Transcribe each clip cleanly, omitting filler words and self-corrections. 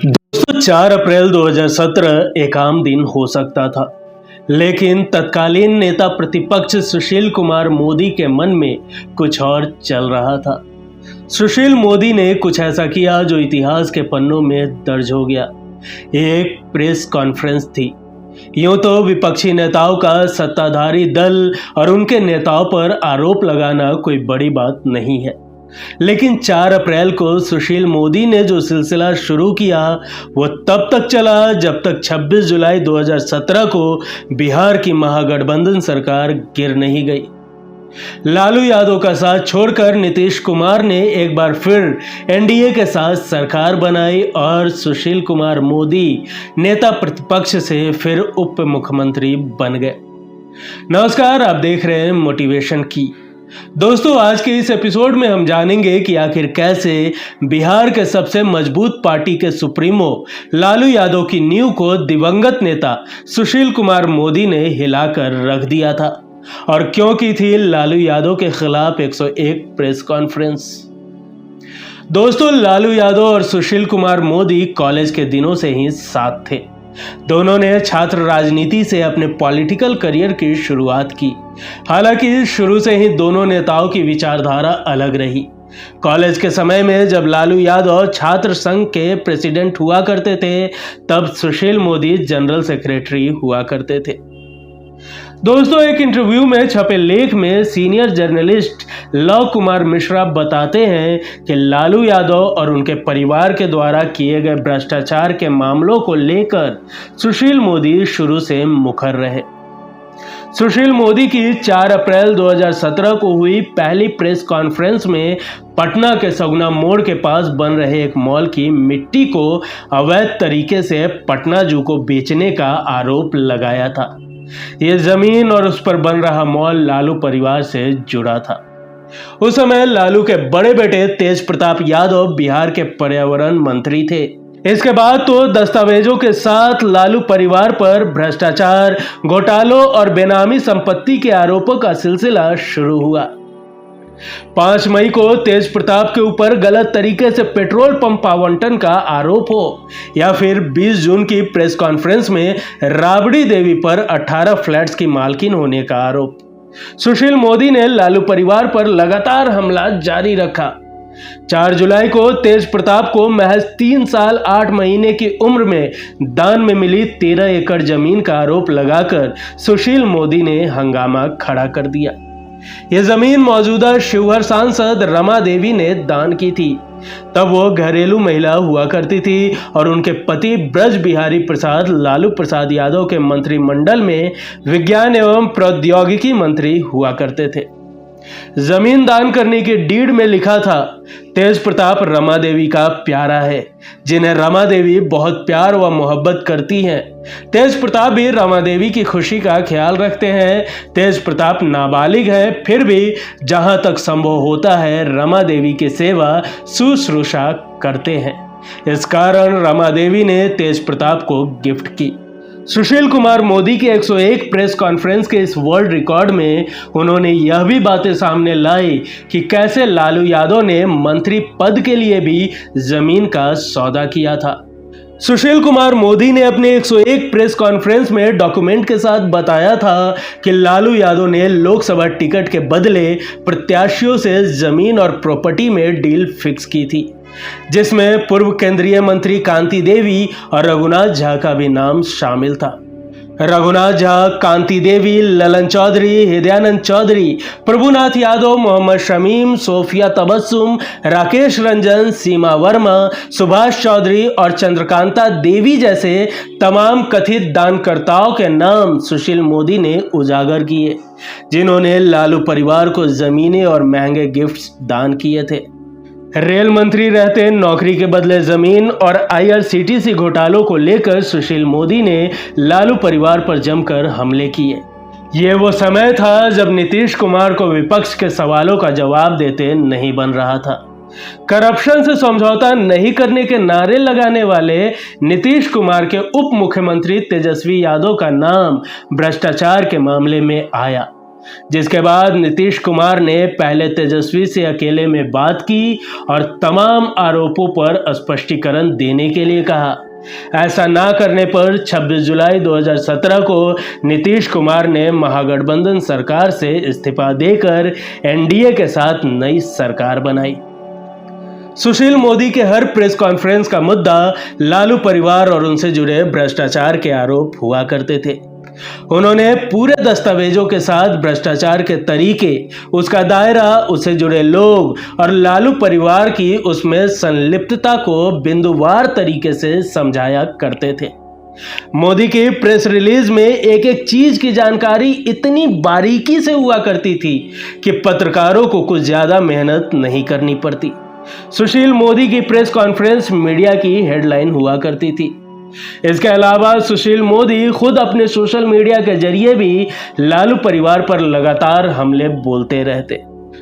दोस्तों 4 अप्रैल 2017 एक आम दिन हो सकता था, लेकिन तत्कालीन नेता प्रतिपक्ष सुशील कुमार मोदी के मन में कुछ और चल रहा था। सुशील मोदी ने कुछ ऐसा किया जो इतिहास के पन्नों में दर्ज हो गया। एक प्रेस कॉन्फ्रेंस थी। यूं तो विपक्षी नेताओं का सत्ताधारी दल और उनके नेताओं पर आरोप लगाना कोई बड़ी बात नहीं है, लेकिन 4 अप्रैल को सुशील मोदी ने जो सिलसिला शुरू किया वो तब तक चला जब तक 26 जुलाई 2017 को बिहार की महागठबंधन सरकार गिर नहीं गई। लालू यादव का साथ छोड़कर नीतीश कुमार ने एक बार फिर एनडीए के साथ सरकार बनाई और सुशील कुमार मोदी नेता प्रतिपक्ष से फिर उप मुख्यमंत्री बन गए। नमस्कार, आप देख रहे हैं मोटिवेशन की। दोस्तों, आज के इस एपिसोड में हम जानेंगे कि आखिर कैसे बिहार के सबसे मजबूत पार्टी के सुप्रीमो लालू यादव की नींव को दिवंगत नेता सुशील कुमार मोदी ने हिलाकर रख दिया था और क्यों की थी लालू यादव के खिलाफ 101 प्रेस कॉन्फ्रेंस। दोस्तों, लालू यादव और सुशील कुमार मोदी कॉलेज के दिनों से ही साथ थे। दोनों ने छात्र राजनीति से अपने पॉलिटिकल करियर की शुरुआत की। हालांकि शुरू से ही दोनों नेताओं की विचारधारा अलग रही। कॉलेज के समय में जब लालू यादव छात्र संघ के प्रेसिडेंट हुआ करते थे, तब सुशील मोदी जनरल सेक्रेटरी हुआ करते थे। दोस्तों, एक इंटरव्यू में छपे लेख में senior journalist love Kumar Mishra बताते हैं कि लालू यादव और उनके परिवार के द्वारा किए गए भ्रष्टाचार के मामलों को लेकर सुशील मोदी शुरू से मुखर रहे। सुशील मोदी की 4 अप्रैल 2017 को हुई पहली प्रेस कॉन्फ्रेंस में पटना के सगुना मोड़ के पास बन रहे एक मॉल की मिट्टी को अवैध तरीके से पटना जू को बेचने का आरोप लगाया था। ये जमीन और उस पर बन रहा मॉल लालू परिवार से जुड़ा था। उस समय लालू के बड़े बेटे तेज प्रताप यादव बिहार के पर्यावरण मंत्री थे। इसके बाद तो दस्तावेजों के साथ लालू परिवार पर भ्रष्टाचार, घोटालों और बेनामी संपत्ति के आरोपों का सिलसिला शुरू हुआ। 5 मई को तेज प्रताप के ऊपर गलत तरीके से पेट्रोल पंप आवंटन का आरोप हो, या फिर 20 जून की प्रेस कॉन्फ्रेंस में राबड़ी देवी पर 18 फ्लैट्स की मालकिन होने का आरोप, सुशील मोदी ने लालू परिवार पर लगातार हमला जारी रखा। 4 जुलाई को तेज प्रताप को महज 3 साल 8 महीने की उम्र में दान में मिली 13 एकड़ जमीन का आरोप लगाकर सुशील मोदी ने हंगामा खड़ा कर दिया। यह जमीन मौजूदा शिवहर सांसद रमा देवी ने दान की थी। तब वो घरेलू महिला हुआ करती थी और उनके पति ब्रज बिहारी प्रसाद लालू प्रसाद यादव के मंत्रिमंडल में विज्ञान एवं प्रौद्योगिकी मंत्री हुआ करते थे। जमीन दान करने की डीड में लिखा था, तेज प्रताप रमा देवी का प्यारा है, जिन्हें रमा देवी बहुत प्यार व मोहब्बत करती हैं। तेज प्रताप भी रमा देवी की खुशी का ख्याल रखते हैं। तेज प्रताप नाबालिग है, फिर भी जहां तक संभव होता है रमा देवी की सेवा शुश्रूषा करते हैं। इस कारण रमा देवी ने तेज प्रताप को गिफ्ट की। सुशील कुमार मोदी के 101 प्रेस कॉन्फ्रेंस के इस वर्ल्ड रिकॉर्ड में उन्होंने यह भी बातें सामने लाई कि कैसे लालू यादव ने मंत्री पद के लिए भी जमीन का सौदा किया था। सुशील कुमार मोदी ने अपने 101 प्रेस कॉन्फ्रेंस में डॉक्यूमेंट के साथ बताया था कि लालू यादव ने लोकसभा टिकट के बदले प्रत्याशियों से जमीन और प्रॉपर्टी में डील फिक्स की थी, जिसमें पूर्व केंद्रीय मंत्री कांति देवी और रघुनाथ झा का भी नाम शामिल था। रघुनाथ झा, कांति देवी, ललन चौधरी, हृदयानंद चौधरी, प्रभुनाथ यादव, मोहम्मद शमीम, सोफिया तबस्सुम, राकेश रंजन, सीमा वर्मा, सुभाष चौधरी और चंद्रकांता देवी जैसे तमाम कथित दानकर्ताओं के नाम सुशील मोदी ने उजागर किए, जिन्होंने लालू परिवार को जमीनें और महंगे गिफ्ट्स दान किए थे। रेल मंत्री रहते नौकरी के बदले जमीन और आईआरसीटीसी घोटालों को लेकर सुशील मोदी ने लालू परिवार पर जमकर हमले किए। ये वो समय था जब नीतीश कुमार को विपक्ष के सवालों का जवाब देते नहीं बन रहा था। करप्शन से समझौता नहीं करने के नारे लगाने वाले नीतीश कुमार के उप मुख्यमंत्री तेजस्वी यादव का नाम भ्रष्टाचार के मामले में आया। जिसके बाद नीतीश कुमार ने पहले तेजस्वी से अकेले में बात की और तमाम आरोपों पर स्पष्टीकरण देने के लिए कहा। ऐसा ना करने पर 26 जुलाई 2017 को नीतीश कुमार ने महागठबंधन सरकार से इस्तीफा देकर एनडीए के साथ नई सरकार बनाई। सुशील मोदी के हर प्रेस कॉन्फ्रेंस का मुद्दा लालू परिवार और उनसे जुड़े भ्रष्टाचार के आरोप हुआ करते थे। उन्होंने पूरे दस्तावेजों के साथ भ्रष्टाचार के तरीके, उसका दायरा, उससे जुड़े लोग और लालू परिवार की उसमें संलिप्तता को बिंदुवार तरीके से समझाया करते थे। मोदी की प्रेस रिलीज में एक एक चीज की जानकारी इतनी बारीकी से हुआ करती थी कि पत्रकारों को कुछ ज्यादा मेहनत नहीं करनी पड़ती। सुशील मोदी की प्रेस कॉन्फ्रेंस मीडिया की हेडलाइन हुआ करती थी। इसके अलावा सुशील मोदी खुद अपने सोशल मीडिया के जरिए भी लालू परिवार पर लगातार हमले बोलते रहते।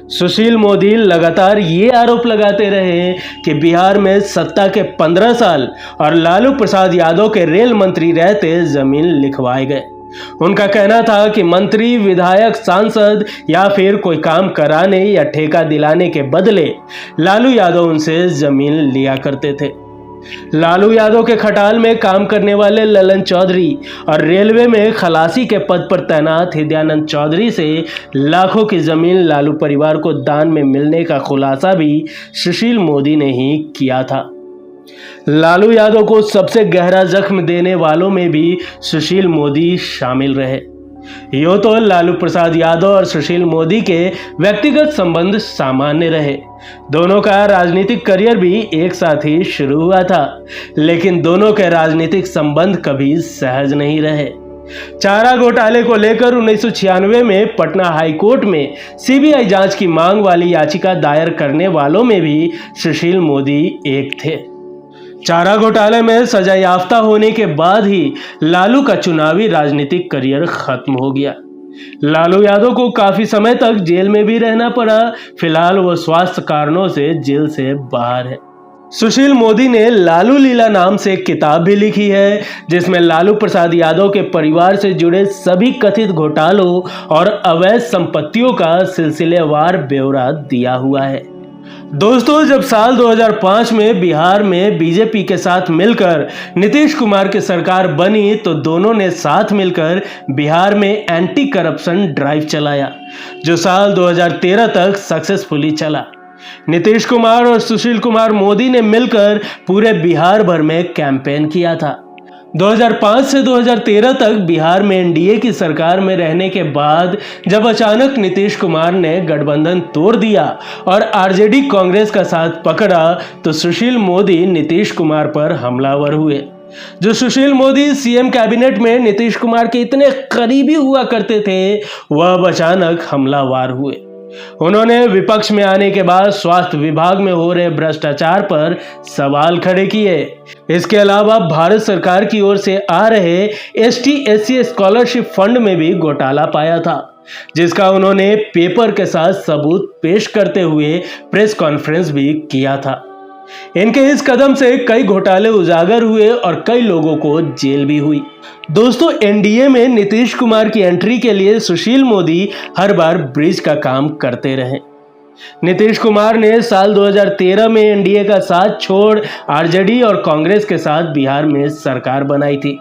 सुशील मोदी लगातार ये आरोप लगाते रहे कि बिहार में सत्ता के 15 साल और लालू प्रसाद यादव के रेल मंत्री रहते जमीन लिखवाए गए। उनका कहना था कि मंत्री, विधायक, सांसद या फिर कोई काम कराने या ठेका दिलाने के बदले लालू यादव उनसे जमीन लिया करते थे। लालू यादव के खटाल में काम करने वाले ललन चौधरी और रेलवे में खलासी के पद पर तैनात हृदयानंद चौधरी से लाखों की जमीन लालू परिवार को दान में मिलने का खुलासा भी सुशील मोदी ने ही किया था। लालू यादव को सबसे गहरा जख्म देने वालों में भी सुशील मोदी शामिल रहे। यूं तो लालू प्रसाद यादव और सुशील मोदी के व्यक्तिगत संबंध सामान्य रहे। दोनों का राजनीतिक करियर भी एक साथ ही शुरू हुआ था, लेकिन दोनों के राजनीतिक संबंध कभी सहज नहीं रहे। चारा घोटाले को लेकर 1996 में पटना हाई कोर्ट में सीबीआई जांच की मांग वाली याचिका दायर करने वालों में भी सुशील मोदी एक थे। चारा घोटाले में सजा याफ्ता होने के बाद ही लालू का चुनावी राजनीतिक करियर खत्म हो गया। लालू यादव को काफी समय तक जेल में भी रहना पड़ा। फिलहाल वो स्वास्थ्य कारणों से जेल से बाहर है। सुशील मोदी ने लालू लीला नाम से एक किताब भी लिखी है, जिसमें लालू प्रसाद यादव के परिवार से जुड़े सभी कथित घोटालों और अवैध संपत्तियों का सिलसिलेवार ब्यौरा दिया हुआ है। दोस्तों, जब साल 2005 में बिहार में बीजेपी के साथ मिलकर नीतीश कुमार की सरकार बनी तो दोनों ने साथ मिलकर बिहार में एंटी करप्शन ड्राइव चलाया, जो साल 2013 तक सक्सेसफुली चला। नीतीश कुमार और सुशील कुमार मोदी ने मिलकर पूरे बिहार भर में कैंपेन किया था। 2005 से 2013 तक बिहार में एनडीए की सरकार में रहने के बाद जब अचानक नीतीश कुमार ने गठबंधन तोड़ दिया और आरजेडी कांग्रेस का साथ पकड़ा तो सुशील मोदी नीतीश कुमार पर हमलावर हुए। जो सुशील मोदी सीएम कैबिनेट में नीतीश कुमार के इतने करीबी हुआ करते थे, वह अब अचानक हमलावर हुए। उन्होंने विपक्ष में आने के बाद स्वास्थ्य विभाग में हो रहे भ्रष्टाचार पर सवाल खड़े किए। इसके अलावा भारत सरकार की ओर से आ रहे ST/SC स्कॉलरशिप फंड में भी घोटाला पाया था, जिसका उन्होंने पेपर के साथ सबूत पेश करते हुए प्रेस कॉन्फ्रेंस भी किया था। इनके इस कदम से कई घोटाले उजागर हुए और कई लोगों को जेल भी हुई। दोस्तों, एनडीए में नीतीश कुमार की एंट्री के लिए सुशील मोदी हर बार ब्रिज का काम करते रहे। नीतीश कुमार ने साल 2013 में एनडीए का साथ छोड़ आरजेडी और कांग्रेस के साथ बिहार में सरकार बनाई थी।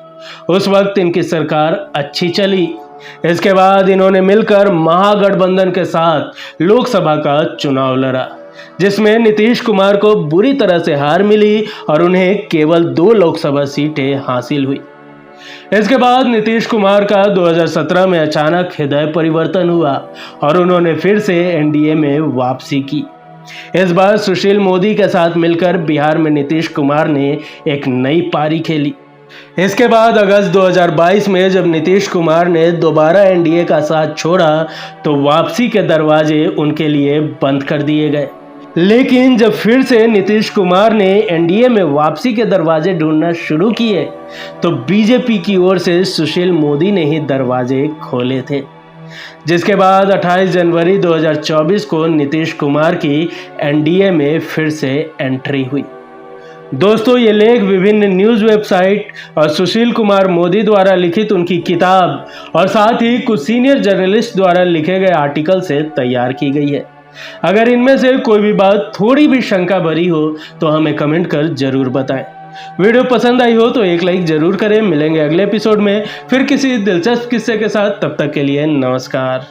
उस वक्त इनकी सरकार अच्छी चली। इसके बाद इन्होंने मिलकर महागठबंधन के साथ लोकसभा का चुनाव लड़ा, जिसमें नीतीश कुमार को बुरी तरह से हार मिली और उन्हें केवल 2 लोकसभा सीटें हासिल हुई। इसके बाद नीतीश कुमार का 2017 में अचानक हृदय परिवर्तन हुआ और उन्होंने फिर से एनडीए में वापसी की। इस बार सुशील मोदी के साथ मिलकर बिहार में नीतीश कुमार ने एक नई पारी खेली। इसके बाद अगस्त 2022 में जब नीतीश कुमार ने दोबारा एनडीए का साथ छोड़ा तो वापसी के दरवाजे उनके लिए बंद कर दिए गए। लेकिन जब फिर से नीतीश कुमार ने एनडीए में वापसी के दरवाजे ढूंढना शुरू किए तो बीजेपी की ओर से सुशील मोदी ने ही दरवाजे खोले थे, जिसके बाद 28 जनवरी 2024 को नीतीश कुमार की एनडीए में फिर से एंट्री हुई। दोस्तों, ये लेख विभिन्न न्यूज़ वेबसाइट और सुशील कुमार मोदी द्वारा लिखित उनकी किताब और साथ ही कुछ सीनियर जर्नलिस्ट द्वारा लिखे गए आर्टिकल से तैयार की गई है। अगर इनमें से कोई भी बात थोड़ी भी शंका भरी हो तो हमें कमेंट कर जरूर बताएं। वीडियो पसंद आई हो तो एक लाइक जरूर करें। मिलेंगे अगले एपिसोड में फिर किसी दिलचस्प किस्से के साथ। तब तक के लिए नमस्कार।